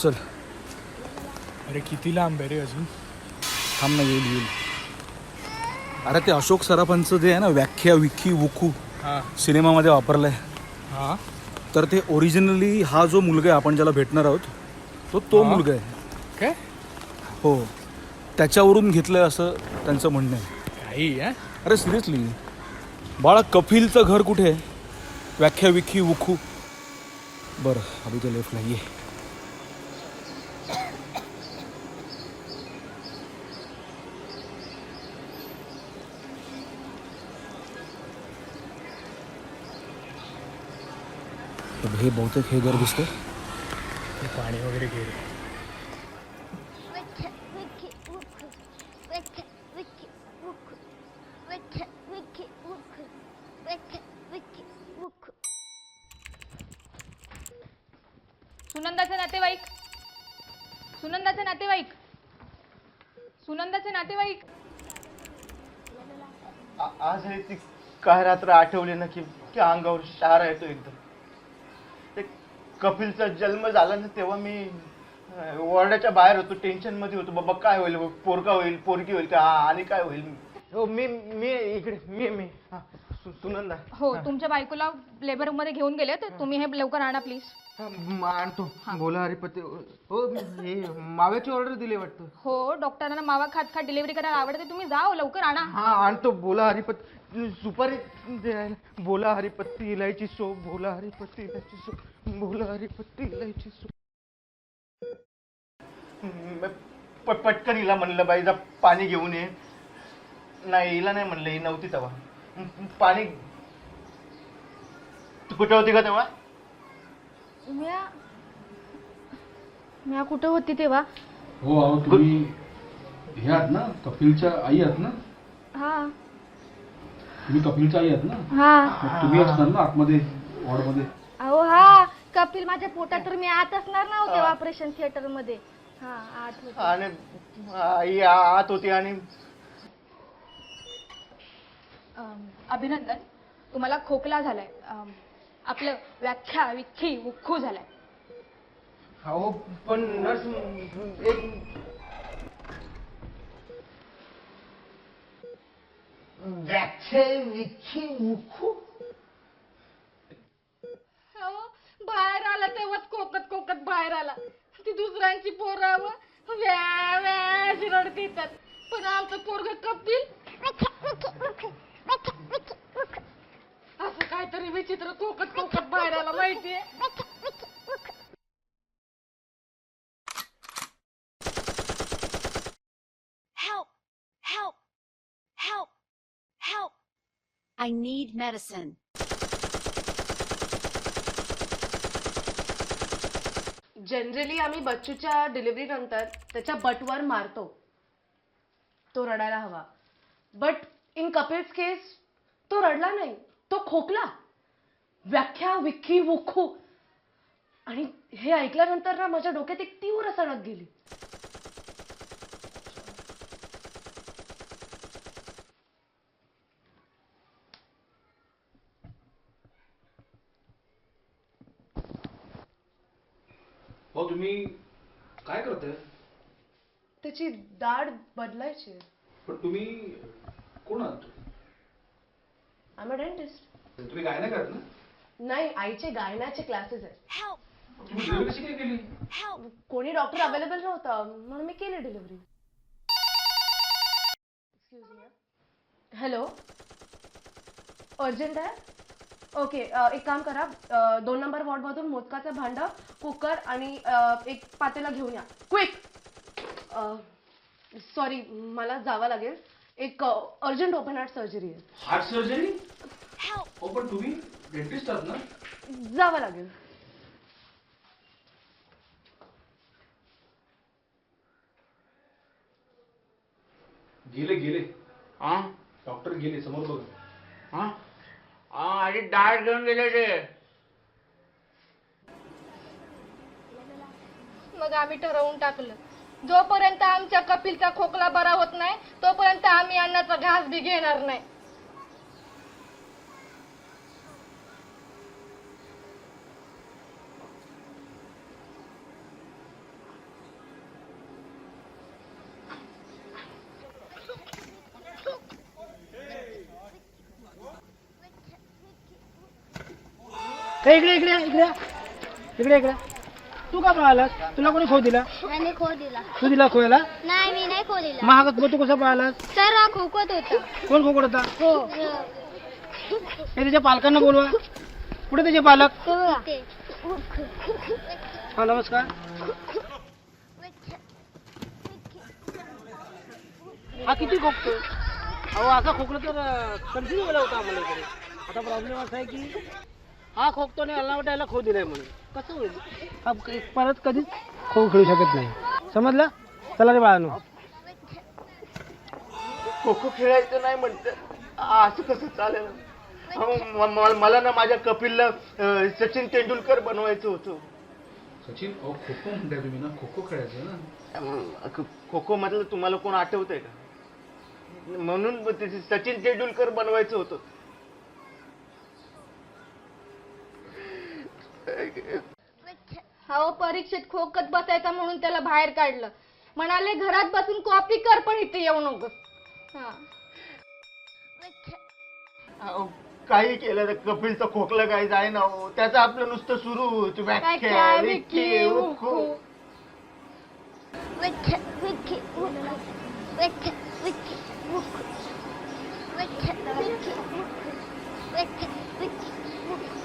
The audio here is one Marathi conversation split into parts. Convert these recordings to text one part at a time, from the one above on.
चल. अरे किती लांब आहे रे अजून. थांब ना, येईल. अरे ते अशोक सराफांचं जे आहे ना व्याख्या विखी वुखू हां सिनेमामध्ये वापरलंय. हां तर ते ओरिजिनली हा जो मुलगा आहे आपण ज्याला भेटणार आहोत तो हा? मुलगा आहे. काय हो, त्याच्यावरून घेतलंय असं त्यांचं म्हणणं आहे. काही आहे. अरे सिरियसली बाळा, कपिलचं घर कुठे आहे? व्याख्या विखी वुखू. बरं, अभी तो लेफ्टला ये. हे बहुतेक हे घर दिसतं. ते पाणी वगैरे घे रे. सुनंदाचे नातेवाईक, सुनंदाचे नातेवाईक, सुनंदाचे नातेवाईक. आज आहे ती काय रात्र आठवली ना की अंगावर शहारा येतो एकदम. ते कपिलचा जन्म झाला ना तेव्हा मी वॉर्डाच्या बाहेर होतो, टेन्शन मध्ये होतो. बाबा काय होईल, पोरका होईल पोरकी होईल का आणि काय होईल. हो मी मी इकडे मी हा, सुनंदा. हो, तुमच्या बायकोला लेबर रूम मध्ये घेऊन गेले, तर तुम्ही हे लवकर आणा प्लीज. आणतो. बोला हरिपती. हो, हे माव्याची ऑर्डर दिली वाटतं. हो, डॉक्टरांना मावा खात खात डिलिव्हरी करायला आवडते, तुम्ही जाओ लवकर आणा. हा आणतो. बोला हरिपती. सुपारी द्यायला. बोला हरिपत्ती इलायची सो. बोला हरिपत्ती इलायची सो. बोला हरिपत्ती इलायची सो. पटकन हिला म्हणलं बाई जा पाणी घेऊन ये. नाही, हिला नाही म्हणलं, ही नव्हती तेव्हा. पाणी. तू कुठे होती का तेव्हा? म्या कुठं होती तेव्हा? हो, अहो तुम्ही हे आहात ना, कपिलच्या आई आहात ना? हा तुम्ही कपिलच्या आई आहात ना? हा. मग तुम्ही असणार ना आतमध्ये वॉर्डमध्ये? अहो हा, कपिल माझ्या पोटात, तर मी आत असणार ना तेव्हा ऑपरेशन थिएटर मध्ये. हा, आत होते. आणि आई आत होती. आणि अभिनंदन, तुम्हाला खोकला झालाय. आपलं व्याख्या विखी उख्खू झालाय. हो पण नर्स एक व्याख्या विखी मुखू. बाहेर आला तेव्हाच कोकत कोकत बाहेर आला. ती दुसऱ्यांची पोरं व्या व्या रडत येतात, पण आमचं पोरग कपिल असं काहीतरी विचित्र कोकत कोकत बाहेर आला माहितीये. Help! Help! Help! Help! I need medicine. Generally आम्ही बच्चूच्या डिलिव्हरी नंतर त्याच्या बटवर मारतो, तो रडायला हवा. बट इन कपिल्स केस तो रडला नाही, तो खोकला. व्याख्या विखी वुखू. आणि हे ऐकल्यानंतर ना माझ्या डोक्यात एक तीव्र सणक गेली. हो, तुम्ही काय करताय? त्याची दाढ बदलायची. पण तुम्ही कोण आहात? I am a dentist. तुम्ही काय नाही करत ना? नाही, आईचे गायनाचे क्लासेस आहेत. Help! तुम्ही डिलिव्हरी कशी काय केली? Help! कोणी डॉक्टर अवेलेबल नव्हता म्हणून मी केली delivery. Excuse me. Hello, urgent आहे? ओके, एक काम करा, 2 नंबर वॉर्डमधून मोदकाचं भांडं, कुकर आणि एक पातेला घेऊन या क्विक. सॉरी, मला जावं लागेल. एक अर्जंट ओपन हार्ट सर्जरी आहे. Heart surgery? Help! हो, पण तुम्ही डेंटिस्ट आहात ना? जावं लागेल. गेले हा डॉक्टर गेले, समोर बघा. हा आणि डाळ घेऊन गेले ते. मग आम्ही ठरवून टाकलं, जोपर्यंत आमच्या कपिलचा खोकला बरा होत नाही तोपर्यंत आम्ही अन्नाचा घास बी घेणार नाही. ए, इकडे इकडे इकडे इकडे इकडे तू का पळालास? तुला कोणी खो दिला? त्याने खो दिला. तू दिला खोयला? नाही मी नाही खो दिला. महाग तू कसा पळालास? तर हा खोकत होता. कोण खोकड होता? हो. हे त्याच्या पालकांना बोलवा. कुठे त्याचे पालक? ते. हा नमस्कार. हा किती खोकतो? अहो असा खोकला तर कन्फ्युज गेला होता आम्हाला इकडे. आता प्रॉब्लेम असा आहे की हा खोकतो आणि याला वाटायला खो दिलाय म्हणून कसं होईल? हा परत कधीच खो खेळू शकत नाही. समजलं? चला रे बाळांनो. खो खो खेळायचं नाही म्हणतं असं कसं चालेल? अहो, मला ना माझ्या कपिलला सचिन तेंडुलकर बनवायचं होतं. सचिन खो खो म्हणताय तुम्ही ना, खो खो खेळायचं ना. खो खो मधलं तुम्हाला कोण आठवतंय का? म्हणून सचिन तेंडुलकर बनवायचं होतं. हो परीक्षेत खोकत बसायचा म्हणून त्याला बाहेर काढलं. म्हणाले घरात बसून कॉपी कर पण इथे येऊ नकोस. हा. अहो, काही केलं तर कपिलचा खोकला काय जाय ना हो. त्याचं आपलं नुसतं सुरू होतं व्याख्या विकी उखू. विखे विखे उखू. विखे विखे उखू. विखे विखे उखू. विखे विखे उखू.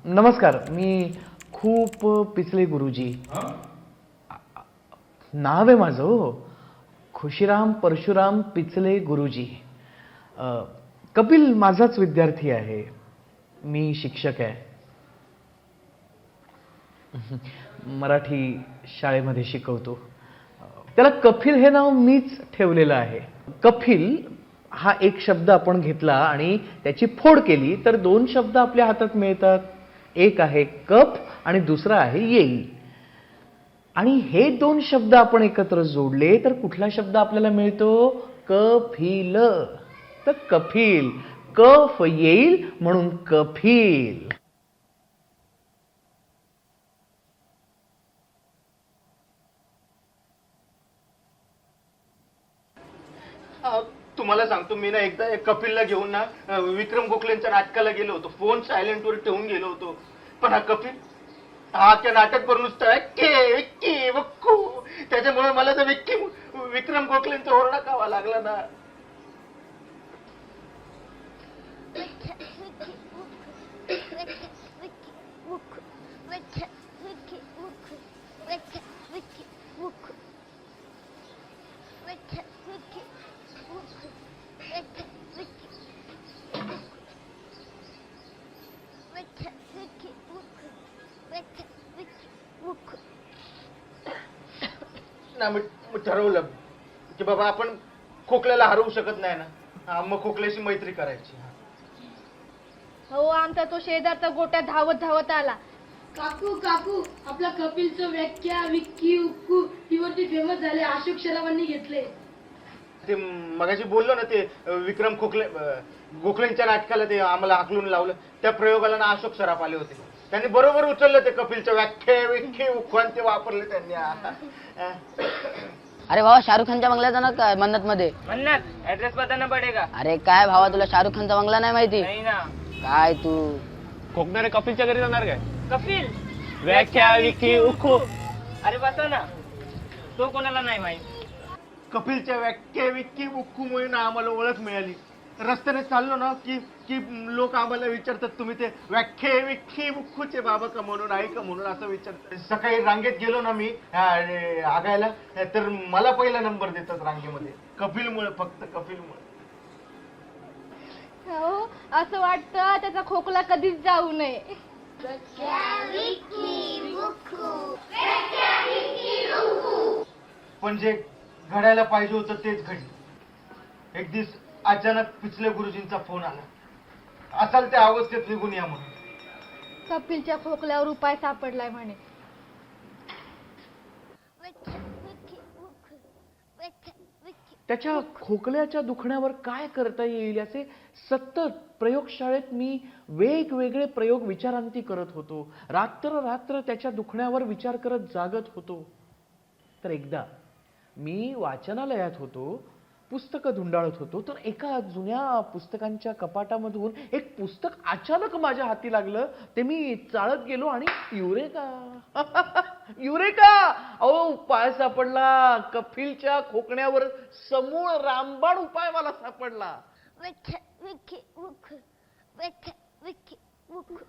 नमस्कार, मी खूप पिचले गुरुजी. नाव आहे माझं हो, खुशीराम परशुराम पिचले गुरुजी. कपिल माझाच विद्यार्थी आहे. मी शिक्षक आहे. मराठी शाळेमध्ये शिकवतो. त्याला कपिल हे नाव मीच ठेवलेलं आहे. कपिल हा एक शब्द आपण घेतला आणि त्याची फोड केली तर दोन शब्द आपल्या हातात मिळतात. एक आहे कप आणि दुसरा आहे येईल. आणि हे दोन शब्द आपण एकत्र जोडले तर कुठला शब्द आपल्याला मिळतो? कफिल. तर कफिल, कफ येईल म्हणून कफिल. तुम्हाला सांगतो मी ना एकदा कपिलला घेऊन ना विक्रम गोखलेंच्या नाटकाला गेलो होतो. फोन सायलेंट वर ठेवून गेलो होतो. पण हा कपिल हा त्या नाटक करून नुसतं के विक्की वक्कू. त्याच्यामुळे मला तर विक्रम गोखलेंचा ओरडा खावा लागला ना. विखे विखे उखू. विखे विखे उखू. विखे विखे उखू. विखे विखे उखू. विखे विखे उखू. विखे विखे उखू. विखे विखे उखू. विखे विखे उखू. ना मी ठरवलं की बाबा आपण खोकल्याला हरवू शकत नाही ना. मग खोकल्याशी मैत्री करायची. हो आमचा तो शेजारचा गोट्या धावत धावत आला. काकू काकू आपल्या कपिलचं व्याख्या विक्की उक्कू टीवरती फेमस झाले. अशोक शरावांनी घेतले. ते मगाशी बोललो ना ते विक्रम गोखलेंच्या नाटकाला ते आम्हाला हाकलून लावलं. त्या प्रयोगाला ना अशोक सराफ आले होते. त्यांनी बरोबर उचललं ते कपिलच्या व्याख्या विख्या उखवान ते वापरले त्यांनी. अरे भावा शाहरुख खानच्या बंगल्यात जाणार काय मन्नत मध्ये? मन्नत ऍड्रेस बताना पडेगा. अरे काय भावा तुला शाहरुख खानचा बंगला नाही माहिती? नाही ना. काय तू खोकणारे कपिलच्या घरी जाणार काय? कपिल व्याख्या विकी उखू. अरे बसा ना. तो कोणाला नाही माहित. कपिलच्या व्याख्या विक्की उक्कूमुळे ना आम्हाला ओळख मिळाली. रस्त्याने चाललो ना की की लोक आम्हाला विचारतात तुम्ही ते व्याख्या विख्खी उक्कूचे बाबा का म्हणून आहे का म्हणून असं विचारतात. सकाळी रांगेत गेलो ना मी आगायला तर मला पहिला नंबर देतात रांगेमध्ये. कपिलमुळे, फक्त कपिलमुळे. हो असं वाटतं त्याचा खोकला कधीच जाऊ नये. पण जे घडायला पाहिजे होतं तेच घडलं. एक दिवस अचानक पिचले गुरुजींचा फोन आला. असाल त्या अवस्थेत निघून या म्हणून. कपिलच्या खोकल्यावर उपाय सापडलाय म्हणे. विखे विखे उखू. विखे विखे त्याच्या खोकल्याच्या दुखण्यावर काय करता येईल याचे सतत प्रयोगशाळेत मी वेगवेगळे प्रयोग विचारांती करत होतो. रात्र त्याच्या दुखण्यावर विचार करत जागत होतो. तर एकदा मी वाचनालयात होतो, पुस्तकं धुंडाळत होतो, तर एका जुन्या पुस्तकांच्या कपाटामधून एक पुस्तक अचानक माझ्या हाती लागलं. ते मी चाळत गेलो आणि युरेका अहो उपाय सापडला. कपिलच्या खोकण्यावर समूळ रामबाण उपाय मला सापडला. विखे विखे उख विखे विखे उख.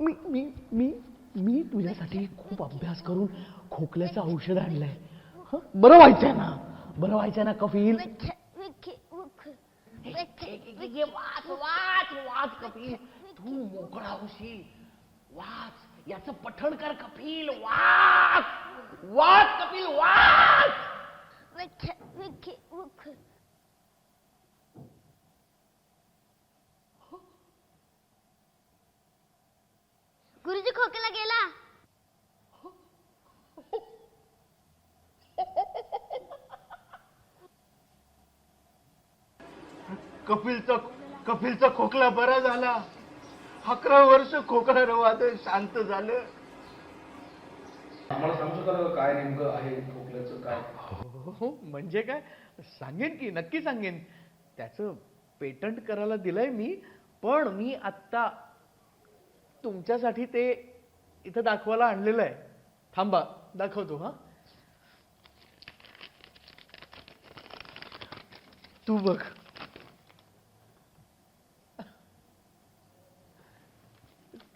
मी मी मी मी तुझ्यासाठी खूप अभ्यास करून खोकल्याचं औषध आणलंय. बरं व्हायचंय ना, बरं व्हायचंय ना कपिल. विखे विखे उख विखे ये वाच वाच वाच कपिल, तू मोकळा होशील. वाच, याचं पठण कर कपिल. वाच वाच कपिल वाच. विखे विखे उख. गुरुजी खोकला गेला. कपिलचा खोकला बरा झाला. 11 वर्ष खोकणारं वादळ शांत झालं. आम्हाला सांगू शकाल काय नेमकं आहे खोकल्याचं काय? हो म्हणजे काय, सांगेन की, नक्की सांगेन. त्याचं पेटंट करायला दिलंय मी, पण मी आत्ता तुमच्यासाठी ते इथं दाखवायला आणलेलं आहे. थांबा दाखवतो. हा तू बघ.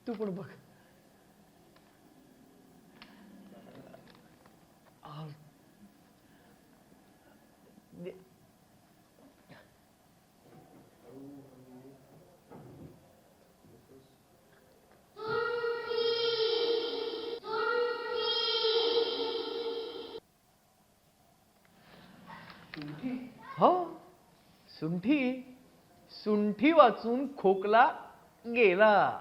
तू पण बघ. हो, सुंठी. सुंठी वाचून खोकला गेला.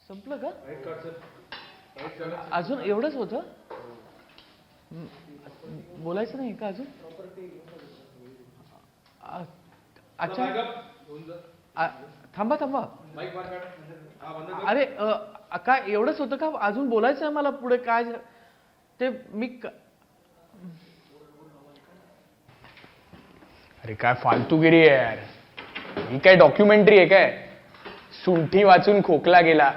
संपलं का? अजून एवढंच होतं? बोलायचं नाही का अजून? अच्छा, थांबा थांबा. अरे काय एवढंच होतं का? अजून बोलायचं आहे मला पुढे काय ते मी अरे काय फालतूगिरी आहे यार. ही काय डॉक्युमेंटरी आहे काय? सुंठी वाचून खोकला गेला.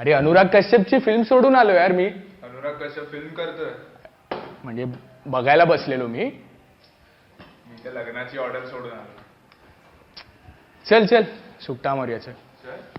अरे अनुराग कश्यपची फिल्म सोडून आलो यार मी. अनुराग कश्यप फिल्म करतोय म्हणजे बघायला बसलेलो मी. मी त्या लग्नाची ऑर्डर सोडून आलो. चल चल सुट्टा मारूया चल. चल.